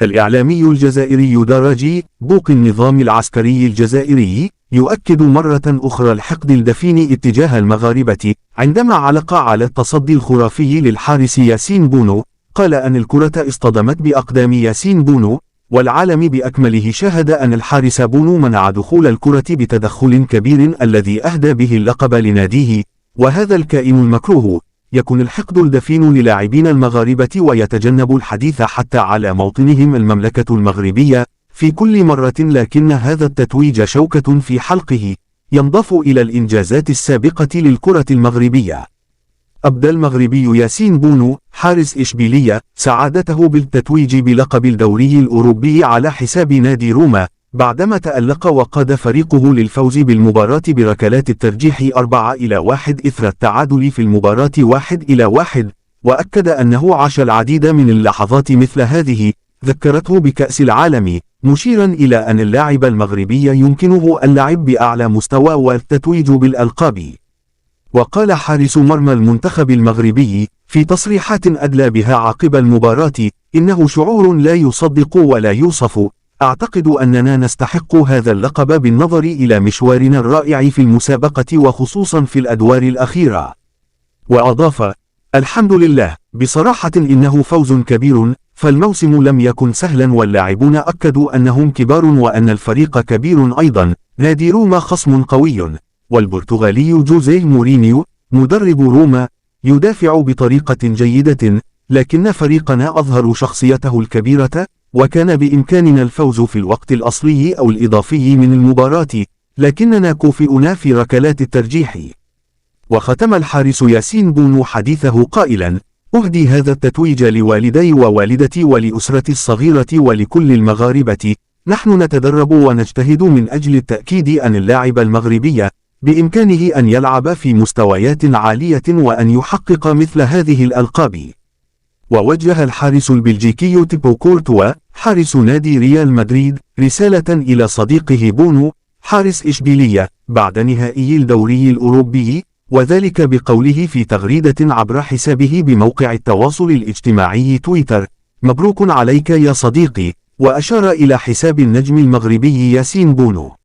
الإعلامي الجزائري دراجي بوق النظام العسكري الجزائري يؤكد مرة أخرى الحقد الدفين اتجاه المغاربة عندما علق على التصدي الخرافي للحارس ياسين بونو. قال أن الكرة اصطدمت بأقدام ياسين بونو، والعالم بأكمله شاهد أن الحارس بونو منع دخول الكرة بتدخل كبير الذي أهدى به اللقب لناديه. وهذا الكائن المكروه يكون الحقد الدفين للاعبين المغاربة ويتجنب الحديث حتى على موطنهم المملكة المغربية في كل مرة، لكن هذا التتويج شوكة في حلقه ينضاف إلى الإنجازات السابقة للكرة المغربية. أبدى المغربي ياسين بونو حارس إشبيلية سعادته بالتتويج بلقب الدوري الأوروبي على حساب نادي روما بعدما تألق وقاد فريقه للفوز بالمباراة بركلات الترجيح 4-1 إثر التعادل في المباراة 1-1، وأكد أنه عاش العديد من اللحظات مثل هذه ذكرته بكأس العالم، مشيرا إلى أن اللاعب المغربي يمكنه اللعب بأعلى مستوى والتتويج بالألقاب. وقال حارس مرمى المنتخب المغربي في تصريحات أدلى بها عقب المباراة: إنه شعور لا يصدق ولا يوصف، أعتقد أننا نستحق هذا اللقب بالنظر إلى مشوارنا الرائع في المسابقة وخصوصا في الأدوار الأخيرة. وأضاف: الحمد لله، بصراحة إنه فوز كبير، فالموسم لم يكن سهلا واللاعبون أكدوا أنهم كبار وأن الفريق كبير أيضا. نادي روما خصم قوي، والبرتغالي جوزيه مورينيو مدرب روما يدافع بطريقة جيدة، لكن فريقنا أظهر شخصيته الكبيرة، وكان بإمكاننا الفوز في الوقت الأصلي أو الإضافي من المباراة، لكننا كوفئنا في ركلات الترجيح. وختم الحارس ياسين بونو حديثه قائلا: أهدي هذا التتويج لوالدي ووالدتي ولأسرتي الصغيرة ولكل المغاربة. نحن نتدرب ونجتهد من أجل التأكيد أن اللاعب المغربي بإمكانه أن يلعب في مستويات عالية وأن يحقق مثل هذه الألقاب. ووجه الحارس البلجيكي تيبو كورتوا حارس نادي ريال مدريد رسالة إلى صديقه بونو حارس إشبيلية بعد نهائي الدوري الأوروبي، وذلك بقوله في تغريدة عبر حسابه بموقع التواصل الاجتماعي تويتر: مبروك عليك يا صديقي، وأشار إلى حساب النجم المغربي ياسين بونو.